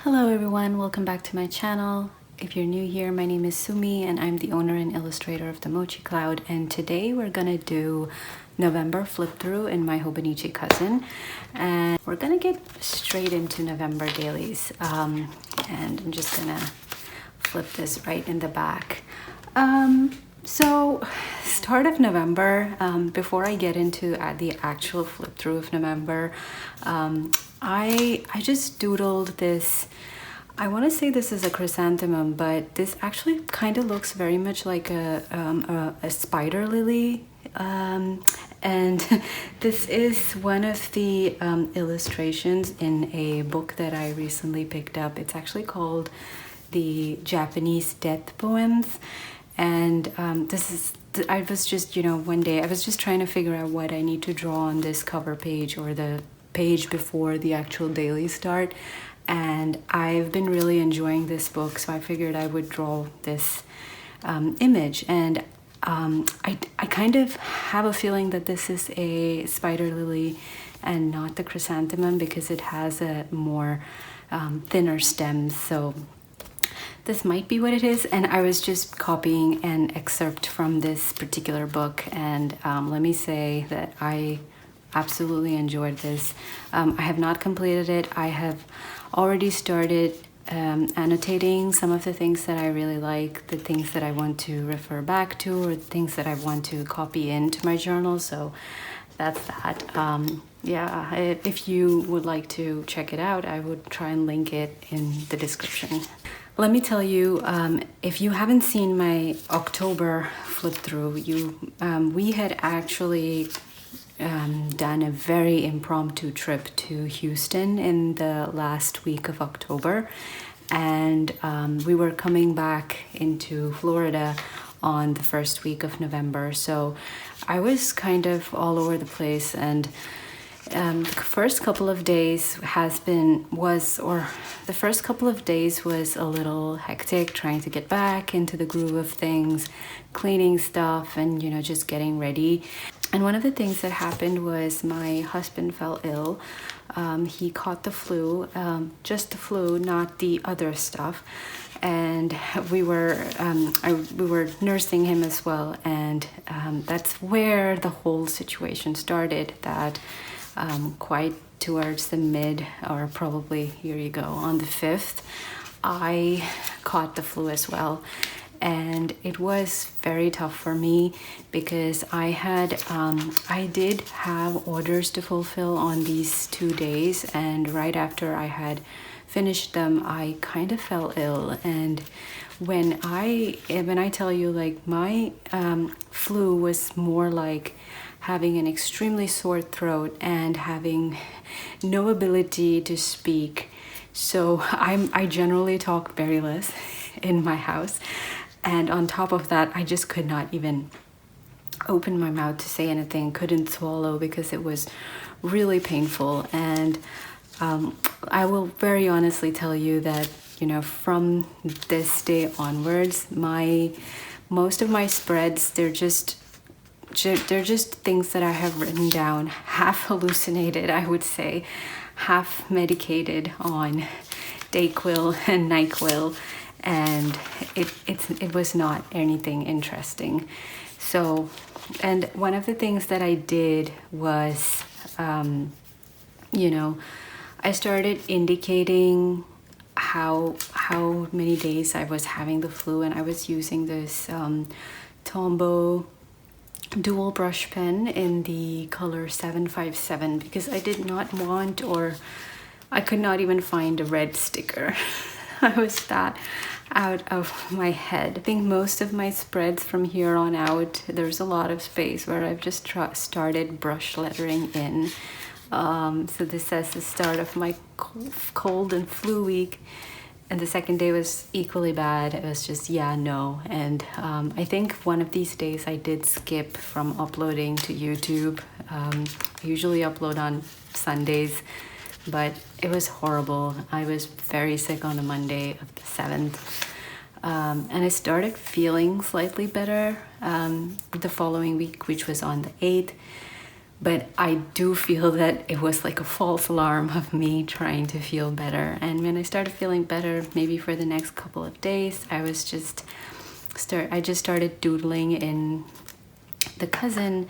Hello everyone, welcome back to my channel. If you're new here, my name is Sumi and I'm the owner and illustrator of the Mochi Cloud, and today we're gonna do November flip through in my Hobonichi cousin, and we're gonna get straight into November dailies, and I'm just gonna flip this right in the back. So start of November, before I get into the actual flip through of November, I just doodled this. I want to say this is a chrysanthemum, but this actually kind of looks very much like a spider lily, and this is one of the illustrations in a book that I recently picked up. It's actually called the Japanese Death Poems, and I was just, one day I was just trying to figure out what I need to draw on this cover page or the page before the actual daily start, and I've been really enjoying this book, so I figured I would draw this image. And I kind of have a feeling that this is a spider lily and not the chrysanthemum, because it has a more thinner stems, so this might be what it is. And I was just copying an excerpt from this particular book, and let me say that I absolutely enjoyed this. I have not completed it. I have already started annotating some of the things that I really like, the things that I want to refer back to, or the things that I want to copy into my journal. So that's that. Yeah, if you would like to check it out, I would try and link it in the description. Let me tell you, if you haven't seen my October flip through, we had actually done a very impromptu trip to Houston in the last week of October, and we were coming back into Florida on the first week of November. So I was kind of all over the place, and the first couple of days was a little hectic, trying to get back into the groove of things, cleaning stuff, and just getting ready. And one of the things that happened was my husband fell ill. He caught the flu, just the flu, not the other stuff. And we were nursing him as well. And that's where the whole situation started, that quite towards the mid, or probably, here you go, on the 5th, I caught the flu as well. And it was very tough for me, because I did have orders to fulfill on these 2 days, and right after I had finished them, I kind of fell ill. And when I tell you, like, my flu was more like having an extremely sore throat and having no ability to speak. So I generally talk very less in my house. And on top of that, I just could not even open my mouth to say anything, couldn't swallow, because it was really painful. And I will very honestly tell you that, from this day onwards, most of my spreads, they're just things that I have written down, half hallucinated, I would say, half medicated on Dayquil and NyQuil. And it was not anything interesting. So, and one of the things that I did was, I started indicating how many days I was having the flu, and I was using this Tombow dual brush pen in the color 757, because I did not want, or I could not even find a red sticker. I was that out of my head. I think most of my spreads from here on out, there's a lot of space where I've just started brush lettering in. So this says the start of my cold and flu week, and the second day was equally bad. It was just no. And I think one of these days I did skip from uploading to YouTube. I usually upload on Sundays, but it was horrible. I was very sick on the Monday of the 7th. And I started feeling slightly better the following week, which was on the 8th. But I do feel that it was like a false alarm of me trying to feel better. And when I started feeling better, maybe for the next couple of days, I just started doodling in the cousin.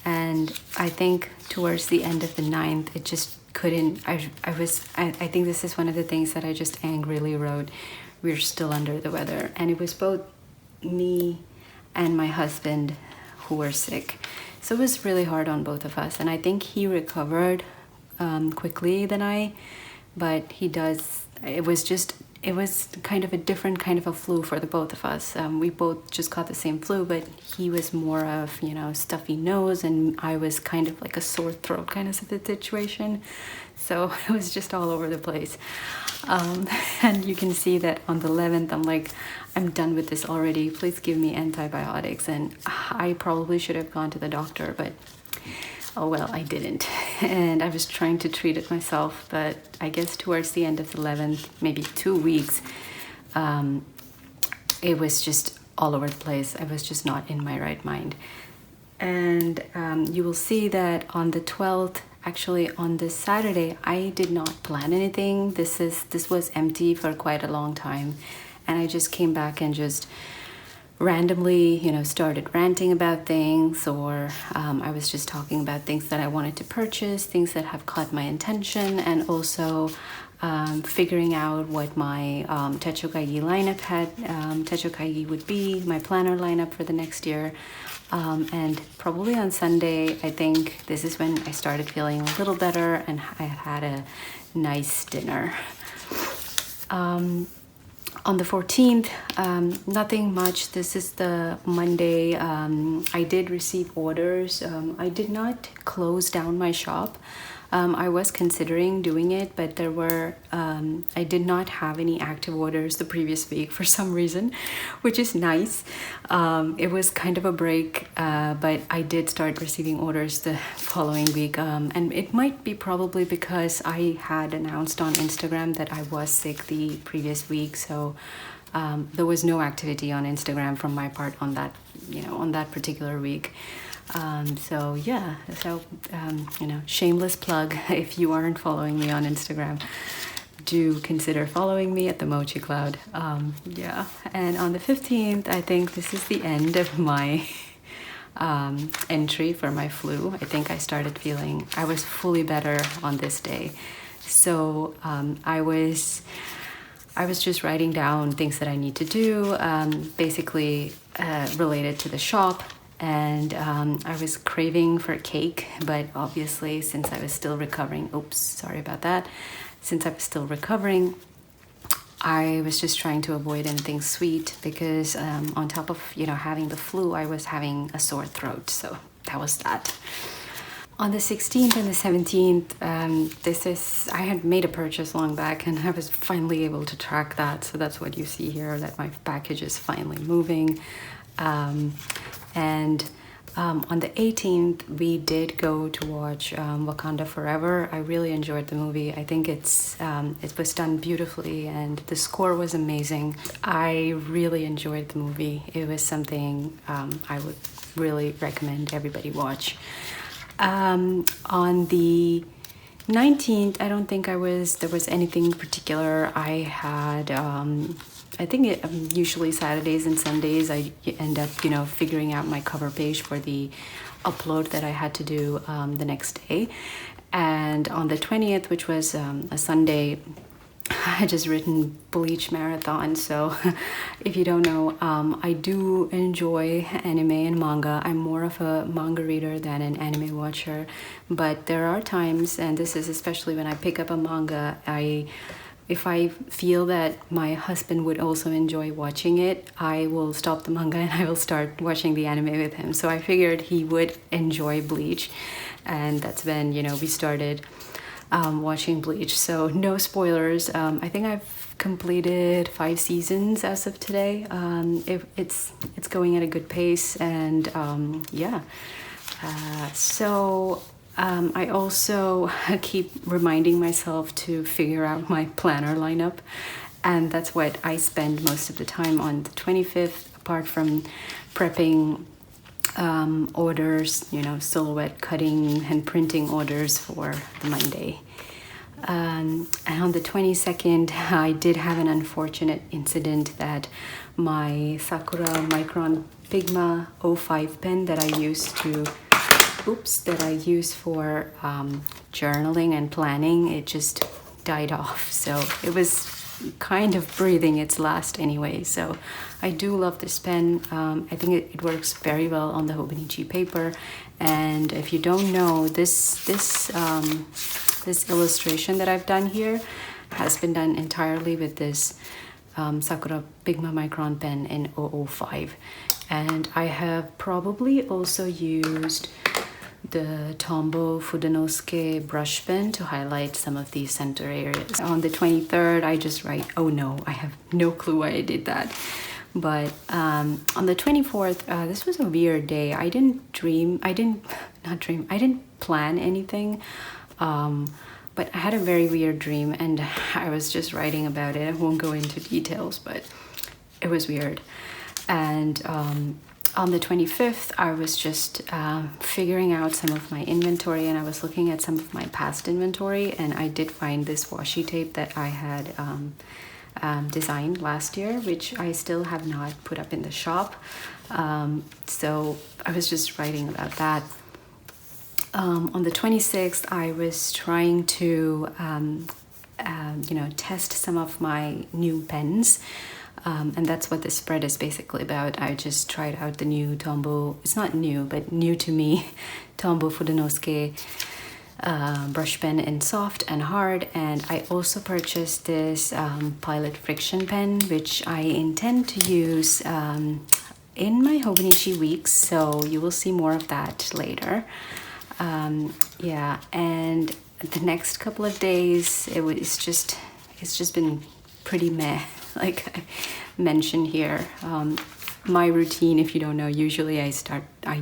And I think towards the end of the 9th, it just couldn't. I think this is one of the things that I just angrily wrote. We're still under the weather. And it was both me and my husband who were sick. So it was really hard on both of us. And I think he recovered quickly than I, but it was kind of a different kind of a flu for the both of us. We both just got the same flu, but he was more of, stuffy nose, and I was kind of like a sore throat kind of situation. So it was just all over the place. And you can see that on the 11th, I'm like, I'm done with this already. Please give me antibiotics. And I probably should have gone to the doctor, but oh well, I didn't. And I was trying to treat it myself, but I guess towards the end of the 11th, maybe 2 weeks, it was just all over the place. I was just not in my right mind. And you will see that on the 12th, actually on this Saturday, I did not plan anything. This was empty for quite a long time. And I just came back and just randomly, started ranting about things, or I was just talking about things that I wanted to purchase, things that have caught my attention, and also figuring out what my Techokaigi lineup Techokaigi would be, my planner lineup for the next year. And probably on Sunday, I think this is when I started feeling a little better, and I had a nice dinner. On the 14th, nothing much. This is the Monday. I did receive orders. I did not close down my shop. I was considering doing it, but I did not have any active orders the previous week for some reason, which is nice. It was kind of a break, but I did start receiving orders the following week. And it might be probably because I had announced on Instagram that I was sick the previous week. So there was no activity on Instagram from my part on that particular week. Shameless plug. If you aren't following me on Instagram, do consider following me at the Mochi Cloud. And on the 15th, I think this is the end of my entry for my flu. I think I was fully better on this day. So I was just writing down things that I need to do, basically related to the shop. And I was craving for cake, but obviously since I was still recovering, since I was still recovering, I was just trying to avoid anything sweet because on top of, having the flu, I was having a sore throat. So that was that. On the 16th and the 17th, I had made a purchase long back, and I was finally able to track that. So that's what you see here, that my package is finally moving. And on the 18th, we did go to watch Wakanda Forever. I really enjoyed the movie. I think it was done beautifully, and the score was amazing. I really enjoyed the movie. It was something I would really recommend everybody watch. On the 19th, I don't think there was anything particular. I had I think usually Saturdays and Sundays I end up figuring out my cover page for the upload that I had to do the next day. And on the 20th, which was a Sunday, I had just written Bleach Marathon. So if you don't know, I do enjoy anime and manga. I'm more of a manga reader than an anime watcher, but there are times, and this is especially when I pick up a manga, if I feel that my husband would also enjoy watching it, I will stop the manga and I will start watching the anime with him. So I figured he would enjoy Bleach, and that's when we started watching Bleach. So no spoilers. I think I've completed 5 seasons as of today. It's going at a good pace, and I also keep reminding myself to figure out my planner lineup, and that's what I spend most of the time on the 25th, apart from prepping orders, you know, silhouette cutting and printing orders for the Monday. And on the 22nd, I did have an unfortunate incident that my Sakura Micron Pigma 05 pen that I used to, that I use for journaling and planning, it just died off. So it was kind of breathing its last anyway. So I do love this pen. I think it works very well on the Hobonichi paper. And if you don't know, this illustration that I've done here has been done entirely with this Sakura Pigma Micron pen in 005. And I have probably also used the Tombow Fudenosuke brush pen to highlight some of these center areas. On the 23rd, I just write, oh no, I have no clue why I did that. But on the 24th, this was a weird day. I didn't plan anything. But I had a very weird dream and I was just writing about it. I won't go into details, but it was weird. And on the 25th, I was just figuring out some of my inventory, and I was looking at some of my past inventory, and I did find this washi tape that I had designed last year, which I still have not put up in the shop. So I was just writing about that. On the 26th, I was trying to, test some of my new pens. And that's what this spread is basically about. I just tried out the new Tombow, it's not new, but new to me, Tombow Fudenosuke brush pen in soft and hard. And I also purchased this Pilot Friction pen, which I intend to use in my Hobonichi weeks. So you will see more of that later. Yeah, and the next couple of days, it's just been pretty meh. Like I mentioned here, my routine, if you don't know, usually I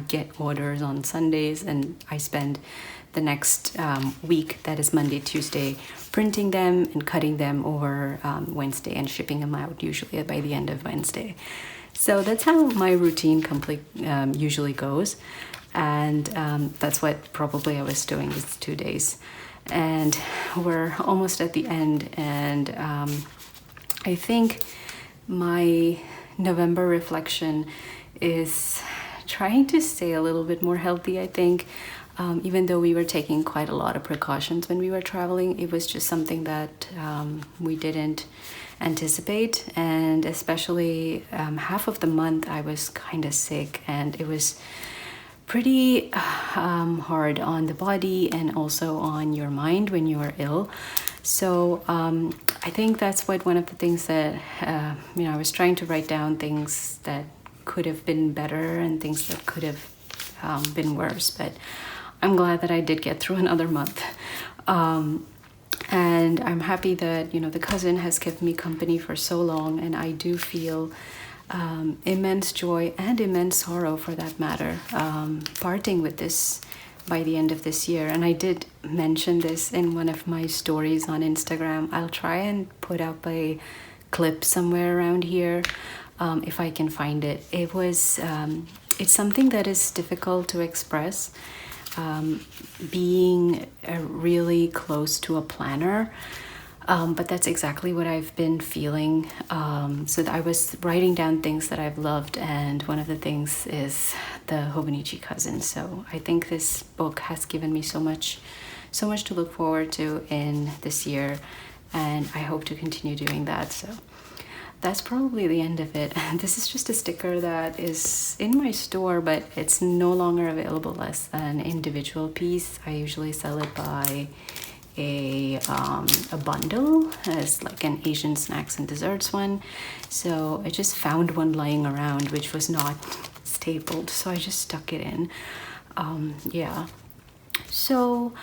get orders on Sundays and I spend the next week, that is Monday, Tuesday, printing them and cutting them over Wednesday and shipping them out usually by the end of Wednesday. So that's how my routine usually goes. And that's what probably I was doing these 2 days. And we're almost at the end, and I think my November reflection is trying to stay a little bit more healthy, I think. Even though we were taking quite a lot of precautions when we were traveling, it was just something that we didn't anticipate. And especially half of the month I was kind of sick, and it was pretty hard on the body and also on your mind when you are ill. So I think that's one of the things that, I was trying to write down things that could have been better and things that could have been worse. But I'm glad that I did get through another month. And I'm happy that, the cousin has kept me company for so long, and I do feel immense joy and immense sorrow, for that matter, parting with this by the end of this year. And I did mention this in one of my stories on Instagram. I'll try and put up a clip somewhere around here if I can find it. It's something that is difficult to express, being really close to a planner. But that's exactly what I've been feeling. So I was writing down things that I've loved, and one of the things is the Hobonichi cousin. So I think this book has given me so much to look forward to in this year, and I hope to continue doing that. So that's probably the end of it. This is just a sticker that is in my store, but it's no longer available as an individual piece. I usually sell it by a bundle as like an Asian snacks and desserts one. So I just found one lying around which was not stapled, so I just stuck it in. Yeah, so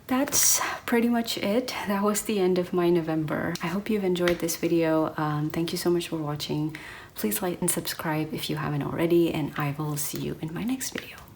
that's pretty much it. That was the end of my November. I hope you've enjoyed this video. Thank you so much for watching. Please like and subscribe if you haven't already, and I will see you in my next video.